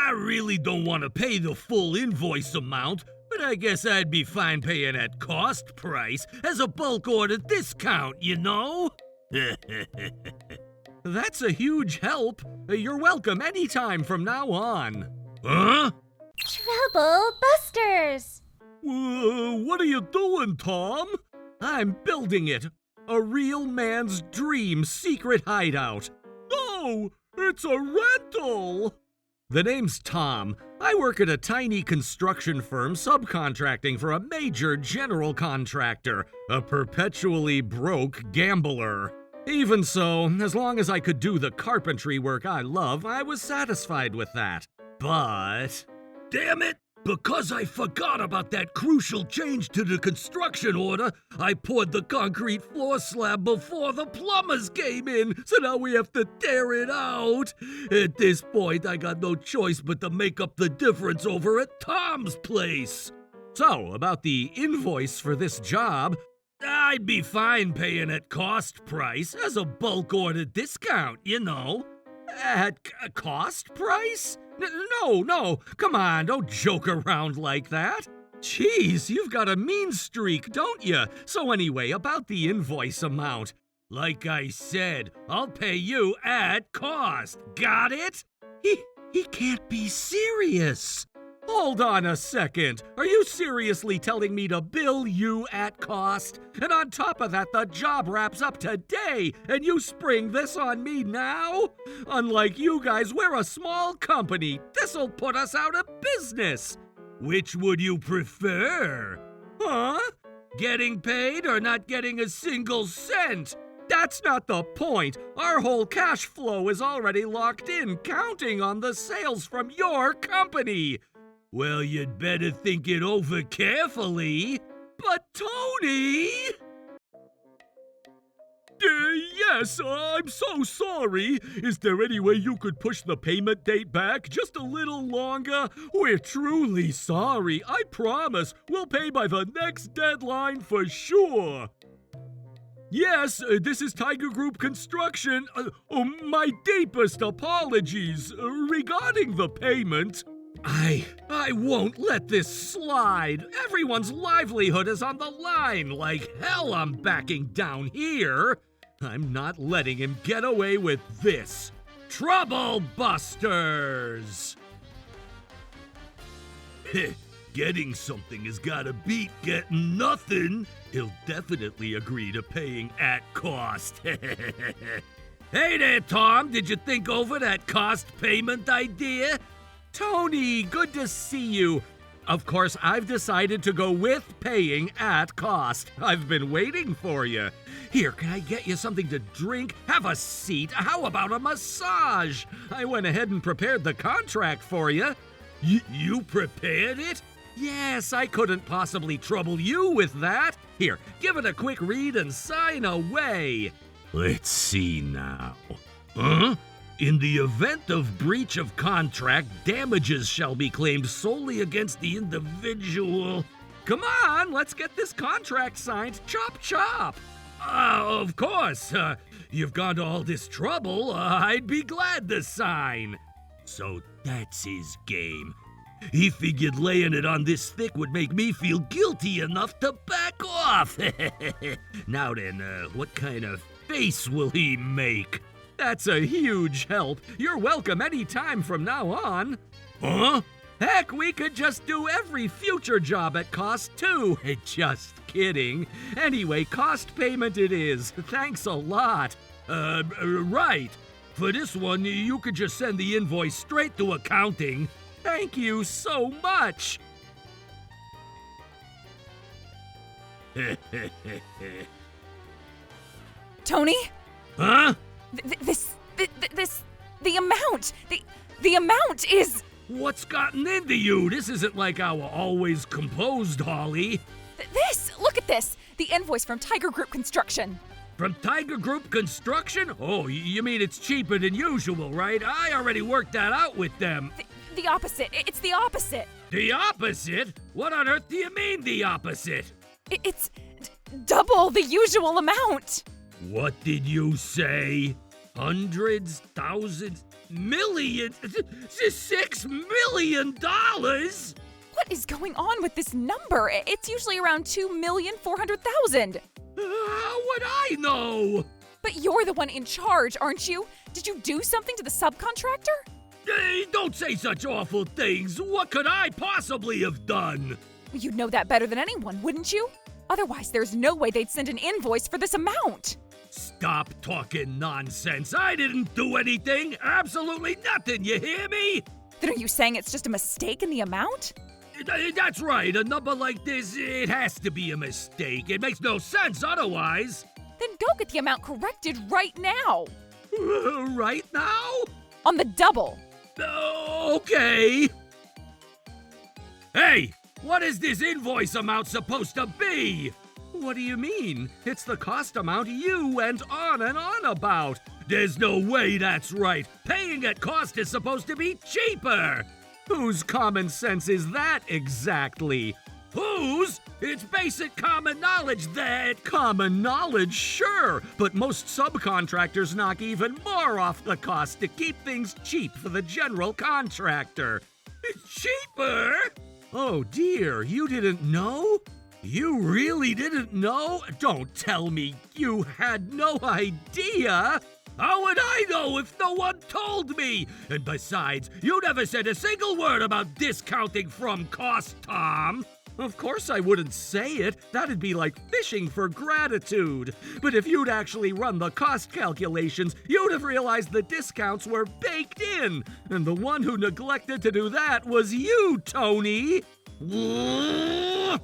I really don't want to pay the full invoice amount, but I guess I'd be fine paying at cost price as a bulk order discount, you know? That's a huge help. You're welcome anytime from now on. Huh? Trouble Busters! What are you doing, Tom? I'm building it. A real man's dream secret hideout. No, it's a rental! The name's Tom. I work at a tiny construction firm subcontracting for a major general contractor, a perpetually broke gambler. Even so, as long as I could do the carpentry work I love, I was satisfied with that. But... damn it! Because I forgot about that crucial change to the construction order, I poured the concrete floor slab before the plumbers came in, so now we have to tear it out. At this point, I got no choice but to make up the difference over at Tom's place. So, about the invoice for this job, I'd be fine paying at cost price as a bulk order discount, you know. At cost price? No, come on, don't joke around like that. Jeez, you've got a mean streak, don't you? So anyway, about the invoice amount. Like I said, I'll pay you at cost. Got it? He can't be serious. Hold on a second. Are you seriously telling me to bill you at cost? And on top of that, the job wraps up today, and you spring this on me now? Unlike you guys, we're a small company. This'll put us out of business. Which would you prefer? Huh? Getting paid or not getting a single cent? That's not the point. Our whole cash flow is already locked in, counting on the sales from your company. Well, you'd better think it over carefully. But Tony! Yes, I'm so sorry. Is there any way you could push the payment date back just a little longer? We're truly sorry. I promise we'll pay by the next deadline for sure. Yes, this is Tiger Group Construction. My deepest apologies regarding the payment. I won't let this slide. Everyone's livelihood is on the line. Like hell I'm backing down here. I'm not letting him get away with this. Trouble Busters! Getting something has gotta beat getting nothing. He'll definitely agree to paying at cost. Hey there, Tom. Did you think over that cost payment idea? Tony, good to see you. Of course, I've decided to go with paying at cost. I've been waiting for you. Here, can I get you something to drink? Have a seat. How about a massage? I went ahead and prepared the contract for you. You prepared it? Yes, I couldn't possibly trouble you with that. Here, give it a quick read and sign away. Let's see now. Huh? In the event of breach of contract, damages shall be claimed solely against the individual. Come on, let's get this contract signed. Chop, chop. Of course. You've gone to all this trouble. I'd be glad to sign. So that's his game. He figured laying it on this thick would make me feel guilty enough to back off. Now then, what kind of face will he make? That's a huge help. You're welcome any time from now on. Huh? Heck, we could just do every future job at cost, too. Just kidding. Anyway, cost payment it is. Thanks a lot. Right. For this one, you could just send the invoice straight to accounting. Thank you so much. Tony? Huh? The amount is... What's gotten into you? This isn't like our always composed Holly. Look at this! The invoice from Tiger Group Construction. From Tiger Group Construction? Oh, you mean it's cheaper than usual, right? I already worked that out with them. The opposite. It's the opposite. The opposite? What on earth do you mean, the opposite? It's double the usual amount. What did you say? Hundreds? Thousands? million? $6 million? What is going on with this number? It's usually around 2,400,000. How would I know? But you're the one in charge, aren't you? Did you do something to the subcontractor? Hey, don't say such awful things. What could I possibly have done? Well, you'd know that better than anyone, wouldn't you? Otherwise, there's no way they'd send an invoice for this amount. Stop talking nonsense. I didn't do anything. Absolutely nothing, you hear me? Then are you saying it's just a mistake in the amount? That's right. A number like this, it has to be a mistake. It makes no sense otherwise. Then go get the amount corrected right now. Right now? On the double. Okay. Hey, what is this invoice amount supposed to be? What do you mean? It's the cost amount you went on and on about. There's no way that's right. Paying at cost is supposed to be cheaper. Whose common sense is that exactly? Whose? It's basic common knowledge that... Common knowledge, sure, but most subcontractors knock even more off the cost to keep things cheap for the general contractor. Cheaper? Oh dear, you didn't know? You really didn't know? Don't tell me you had no idea. How would I know if no one told me? And besides, you never said a single word about discounting from cost, Tom. Of course I wouldn't say it. That'd be like fishing for gratitude. But if you'd actually run the cost calculations, you'd have realized the discounts were baked in. And the one who neglected to do that was you, Tony. Listen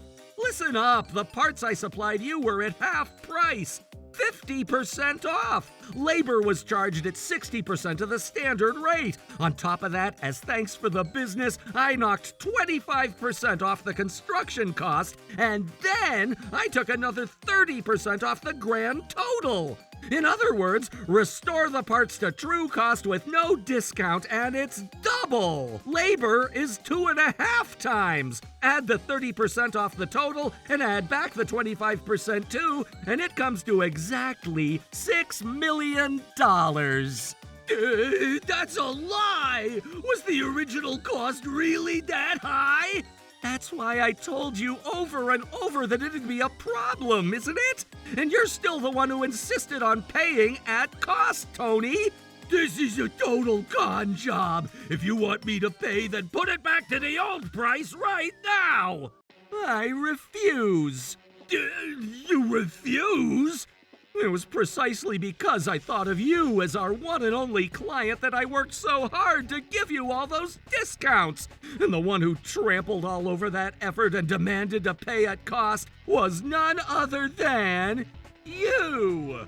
up, the parts I supplied you were at half price. 50% off. Labor was charged at 60% of the standard rate. On top of that, as thanks for the business, I knocked 25% off the construction cost, and then I took another 30% off the grand total. In other words, restore the parts to true cost with no discount, and it's double. Labor is 2.5 times. Add the 30% off the total and add back the 25% too, and it comes to exactly $6 million. That's a lie! Was the original cost really that high? That's why I told you over and over that it'd be a problem, isn't it? And you're still the one who insisted on paying at cost, Tony. This is a total con job. If you want me to pay, then put it back to the old price right now. I refuse. You refuse? It was precisely because I thought of you as our one and only client that I worked so hard to give you all those discounts. And the one who trampled all over that effort and demanded to pay at cost was none other than you.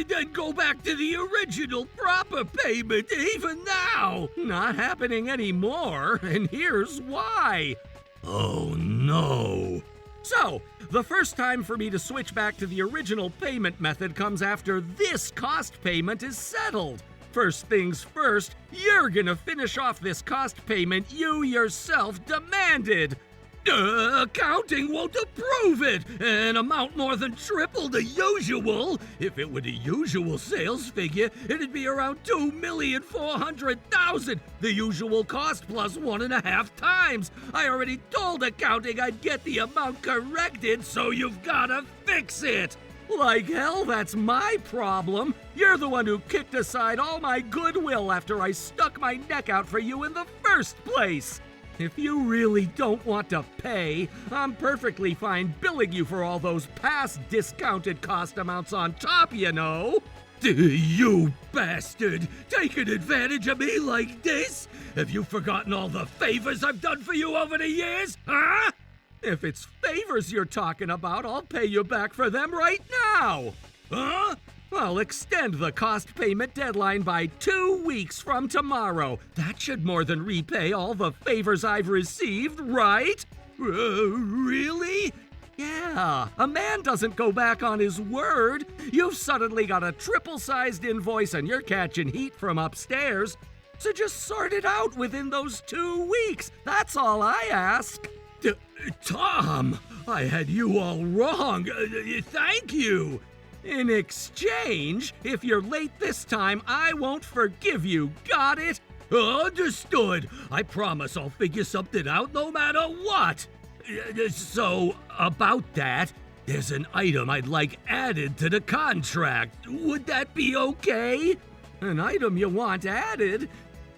Then go back to the original proper payment even now. Not happening anymore, and here's why. Oh no. So, the first time for me to switch back to the original payment method comes after this cost payment is settled. First things first, you're gonna finish off this cost payment you yourself demanded. Accounting won't approve it! An amount more than triple the usual! If it were the usual sales figure, it'd be around $2,400,000, the usual cost plus 1.5 times. I already told accounting I'd get the amount corrected, so you've gotta fix it! Like hell, that's my problem. You're the one who kicked aside all my goodwill after I stuck my neck out for you in the first place. If you really don't want to pay, I'm perfectly fine billing you for all those past discounted cost amounts on top, you know. You bastard! Taking advantage of me like this? Have you forgotten all the favors I've done for you over the years, huh? If it's favors you're talking about, I'll pay you back for them right now. Huh? I'll extend the cost payment deadline by 2 weeks from tomorrow. That should more than repay all the favors I've received, right? Really? Yeah, a man doesn't go back on his word. You've suddenly got a triple-sized invoice and you're catching heat from upstairs. So just sort it out within those 2 weeks. That's all I ask. Tom, I had you all wrong. Thank you. In exchange, if you're late this time, I won't forgive you. Got it? Understood. I promise I'll figure something out no matter what. So, about that, there's an item I'd like added to the contract. Would that be okay? An item you want added?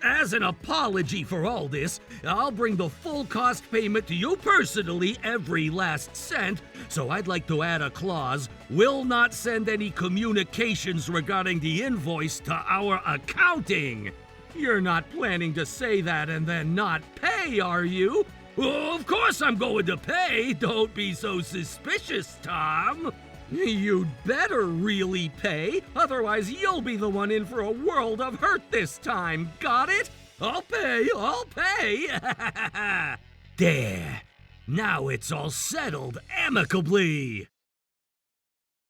As an apology for all this, I'll bring the full cost payment to you personally, every last cent, so I'd like to add a clause, will not send any communications regarding the invoice to our accounting. You're not planning to say that and then not pay, are you? Of course I'm going to pay. Don't be so suspicious, Tom. You'd better really pay, otherwise you'll be the one in for a world of hurt this time. Got it? I'll pay. There. Now it's all settled amicably.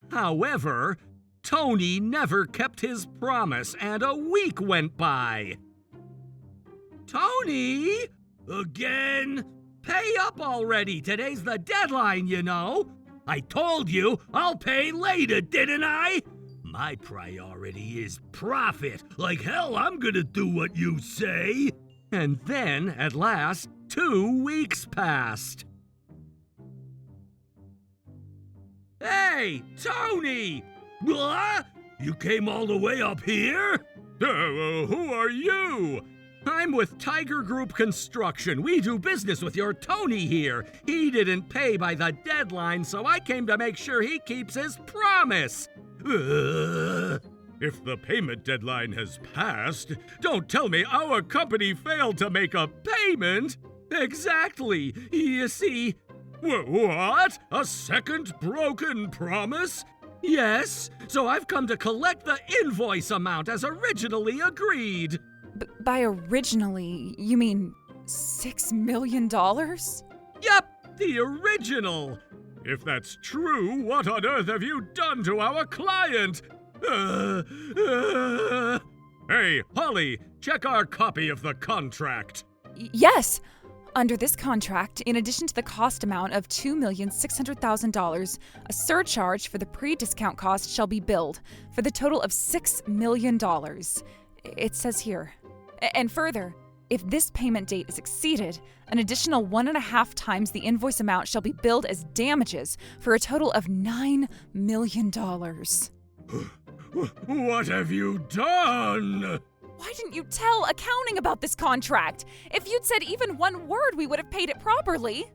However, Tony never kept his promise and a week went by. Tony? Again? Pay up already. Today's the deadline, you know. I told you I'll pay later, didn't I? My priority is profit. Like hell, I'm gonna do what you say. And then, at last, 2 weeks passed. Hey, Tony! Blah? You came all the way up here? Who are you? I'm with Tiger Group Construction. We do business with your Tony here. He didn't pay by the deadline, so I came to make sure he keeps his promise. If the payment deadline has passed, don't tell me our company failed to make a payment. Exactly. You see... What? A second broken promise? Yes, so I've come to collect the invoice amount as originally agreed. By originally, you mean $6 million? Yep, the original. If that's true, what on earth have you done to our client? Hey, Holly, check our copy of the contract. Yes. Under this contract, in addition to the cost amount of $2,600,000, a surcharge for the pre-discount cost shall be billed for the total of $6 million. It says here. And further, if this payment date is exceeded, an additional 1.5 times the invoice amount shall be billed as damages for a total of $9 million. What have you done? Why didn't you tell accounting about this contract? If you'd said even one word, we would have paid it properly.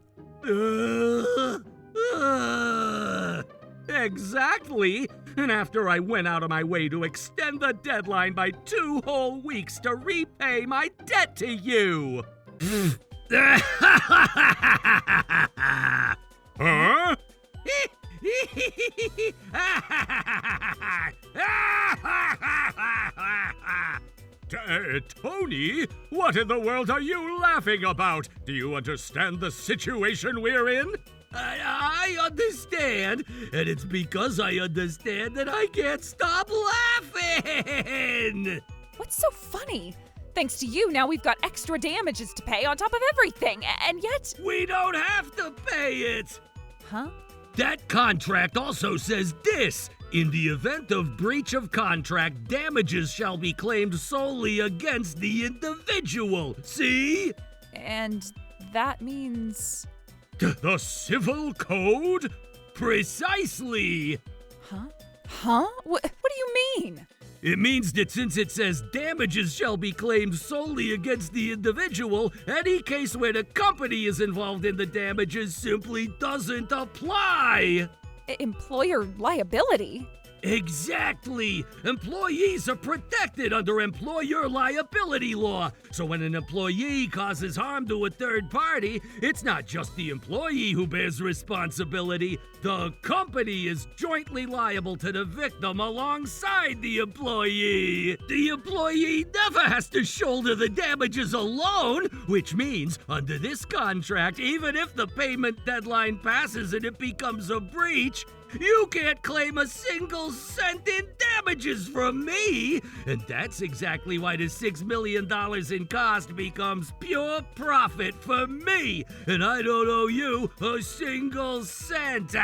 Exactly. And after I went out of my way to extend the deadline by 2 whole weeks to repay my debt to you. Huh? Tony, what in the world are you laughing about? Do you understand the situation we're in? I understand, and it's because I understand that I can't stop laughing! What's so funny? Thanks to you, now we've got extra damages to pay on top of everything, and yet... We don't have to pay it! Huh? That contract also says this. In the event of breach of contract, damages shall be claimed solely against the individual. See? And that means... The civil code? Precisely! Huh? What do you mean? It means that since it says damages shall be claimed solely against the individual, any case where the company is involved in the damages simply doesn't apply! Employer liability? Exactly! Employees are protected under employer liability law. So when an employee causes harm to a third party, it's not just the employee who bears responsibility. The company is jointly liable to the victim alongside the employee. The employee never has to shoulder the damages alone, which means under this contract, even if the payment deadline passes and it becomes a breach, you can't claim a single cent in damages from me! And that's exactly why the $6 million in cost becomes pure profit for me! And I don't owe you a single cent!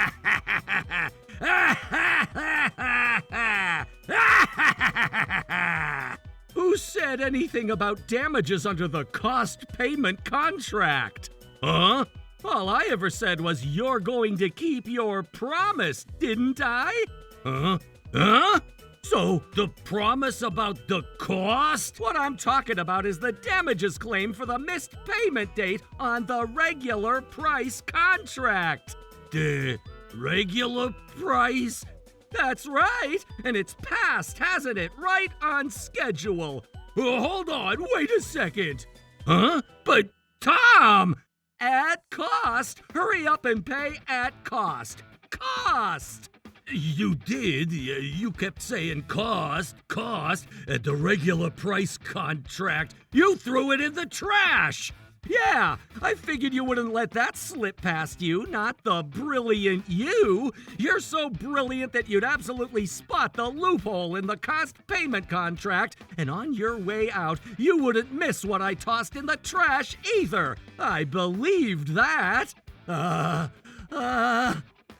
Who said anything about damages under the cost payment contract? Huh? All I ever said was you're going to keep your promise, didn't I? Huh? Huh? So, the promise about the cost? What I'm talking about is the damages claim for the missed payment date on the regular price contract. The regular price? That's right, and it's passed, hasn't it? Right on schedule. Hold on, wait a second. Huh? But Tom! At cost. Hurry up and pay at cost. Cost! You did. You kept saying cost, at the regular price contract. You threw it in the trash. Yeah, I figured you wouldn't let that slip past you, not the brilliant you. You're so brilliant that you'd absolutely spot the loophole in the cost payment contract, and on your way out, you wouldn't miss what I tossed in the trash either. I believed that.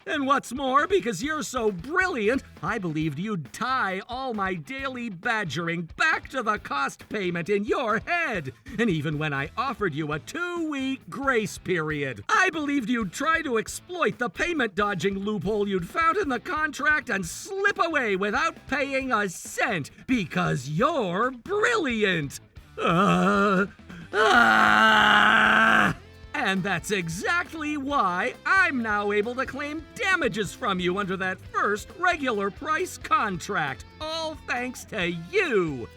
And what's more, because you're so brilliant, I believed you'd tie all my daily badgering back to the cost payment in your head. And even when I offered you a 2-week grace period, I believed you'd try to exploit the payment dodging loophole you'd found in the contract and slip away without paying a cent, because you're brilliant. And that's exactly why I'm now able to claim damages from you under that first regular price contract. All thanks to you.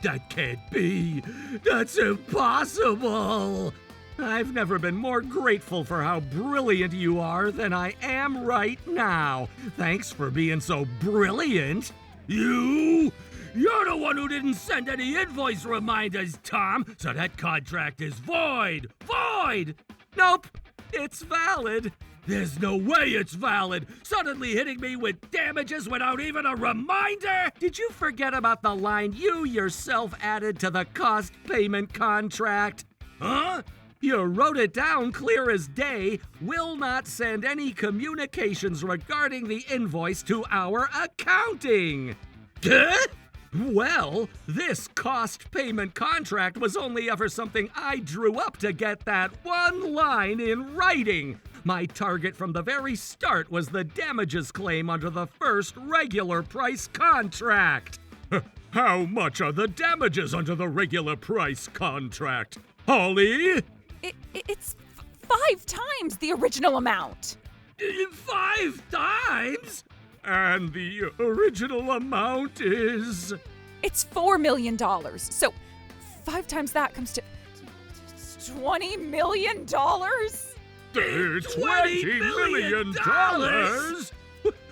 That can't be. That's impossible. I've never been more grateful for how brilliant you are than I am right now. Thanks for being so brilliant. You're the one who didn't send any invoice reminders, Tom, so that contract is void! Void! Nope, it's valid. There's no way it's valid. Suddenly hitting me with damages without even a reminder? Did you forget about the line you yourself added to the cost payment contract? Huh? You wrote it down clear as day. Will not send any communications regarding the invoice to our accounting. Huh? Well, this cost payment contract was only ever something I drew up to get that one line in writing. My target from the very start was the damages claim under the first regular price contract. How much are the damages under the regular price contract? Holly? It's 5 times the original amount. 5 times? And the original amount is? It's $4 million. So 5 times that comes to $20 million? $20 million?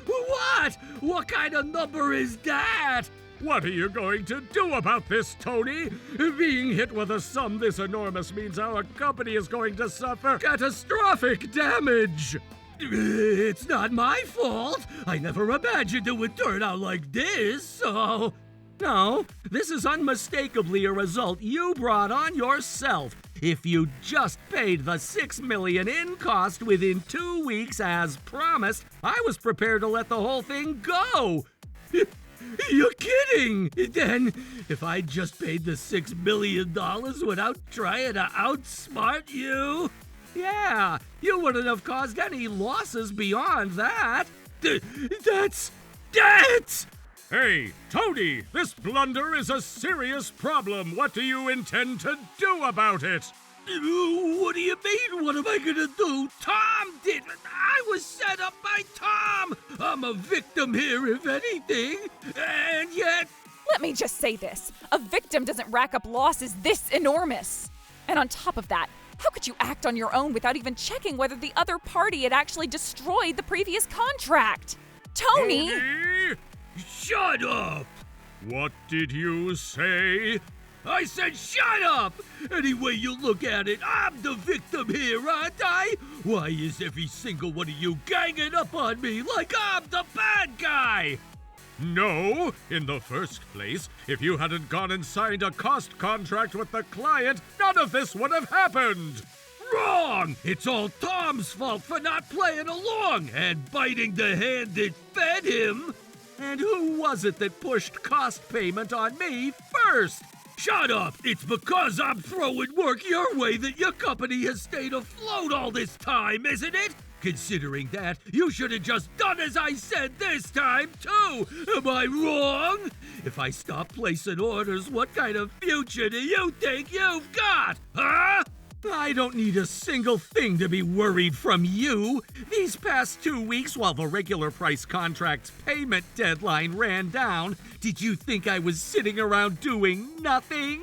What? What kind of number is that? What are you going to do about this, Tony? Being hit with a sum this enormous means our company is going to suffer catastrophic damage. It's not my fault. I never imagined it would turn out like this, so... No, this is unmistakably a result you brought on yourself. If you just paid the $6 million in cost within 2 weeks as promised, I was prepared to let the whole thing go. You're kidding! Then, if I just paid the $6 million without trying to outsmart you... Yeah, you wouldn't have caused any losses beyond that. That's... Hey, Tony, this blunder is a serious problem. What do you intend to do about it? What do you mean, what am I gonna do? Tom did it! I was set up by Tom! I'm a victim here, if anything, and yet... Let me just say this. A victim doesn't rack up losses this enormous. And on top of that, how could you act on your own without even checking whether the other party had actually destroyed the previous contract? Tony! Shut up! What did you say? I said shut up! Any way you look at it, I'm the victim here, aren't I? Why is every single one of you ganging up on me like I'm the bad guy? No, in the first place, if you hadn't gone and signed a cost contract with the client, none of this would have happened. Wrong! It's all Tom's fault for not playing along and biting the hand that fed him. And who was it that pushed cost payment on me first? Shut up! It's because I'm throwing work your way that your company has stayed afloat all this time, isn't it? Considering that, you should have just done as I said this time, too! Am I wrong? If I stop placing orders, what kind of future do you think you've got, huh? I don't need a single thing to be worried from you. These past 2 weeks, while the regular price contract's payment deadline ran down, did you think I was sitting around doing nothing?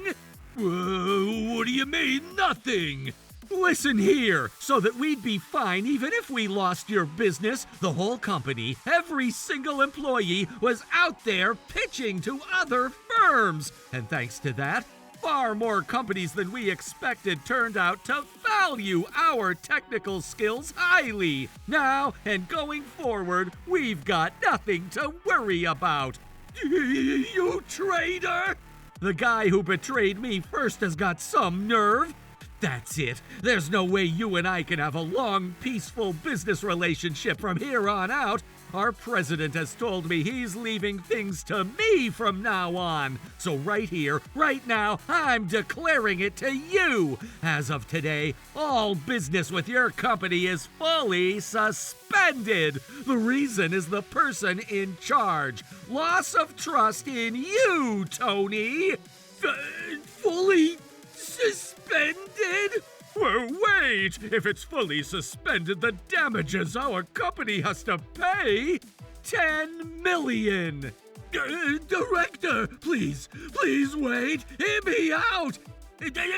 What do you mean, nothing? Listen here, so that we'd be fine even if we lost your business, the whole company, every single employee was out there pitching to other firms. And thanks to that, far more companies than we expected turned out to value our technical skills highly. Now, and going forward, we've got nothing to worry about. You traitor! The guy who betrayed me first has got some nerve. That's it. There's no way you and I can have a long, peaceful business relationship from here on out. Our president has told me he's leaving things to me from now on. So right here, right now, I'm declaring it to you. As of today, all business with your company is fully suspended. The reason is the person in charge. Loss of trust in you, Tony. Fully suspended? Well, wait! If it's fully suspended, the damages our company has to pay, $10 million. Director, please wait. Hear me out.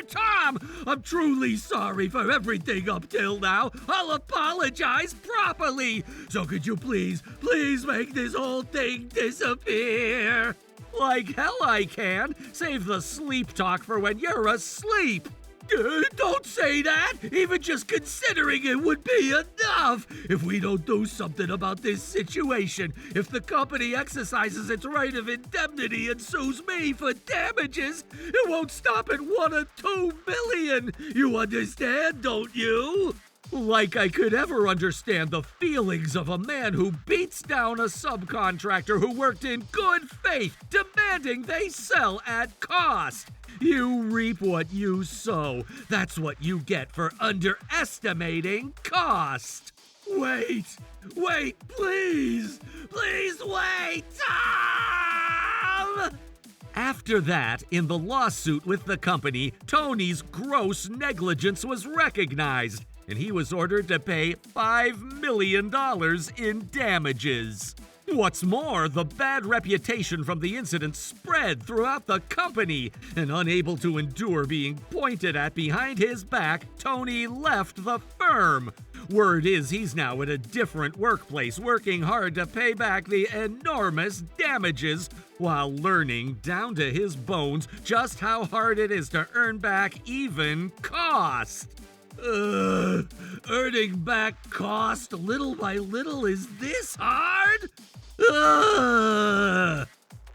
Tom, I'm truly sorry for everything up till now. I'll apologize properly. So could you please make this whole thing disappear? Like hell I can. Save the sleep talk for when you're asleep. Don't say that! Even just considering it would be enough! If we don't do something about this situation, if the company exercises its right of indemnity and sues me for damages, it won't stop at $1 or $2 million! You understand, don't you? Like I could ever understand the feelings of a man who beats down a subcontractor who worked in good faith, demanding they sell at cost. You reap what you sow. That's what you get for underestimating cost. Wait, please wait, Tom! After that, in the lawsuit with the company, Tony's gross negligence was recognized, and he was ordered to pay $5 million in damages. What's more, the bad reputation from the incident spread throughout the company, and unable to endure being pointed at behind his back, Tony left the firm. Word is he's now at a different workplace, working hard to pay back the enormous damages, while learning down to his bones just how hard it is to earn back even cost. Earning back cost little by little, is this hard?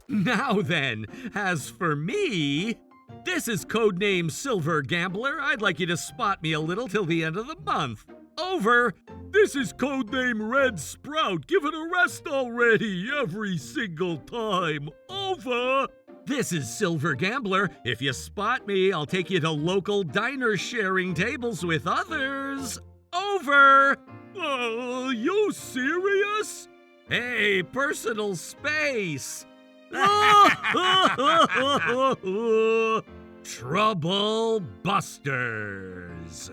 Now then, as for me, this is codename Silver Gambler. I'd like you to spot me a little till the end of the month. Over. This is codename Red Sprout. Give it a rest already, every single time. Over. This is Silver Gambler. If you spot me, I'll take you to local diners sharing tables with others. Over. You serious? Hey, personal space. Trouble Busters.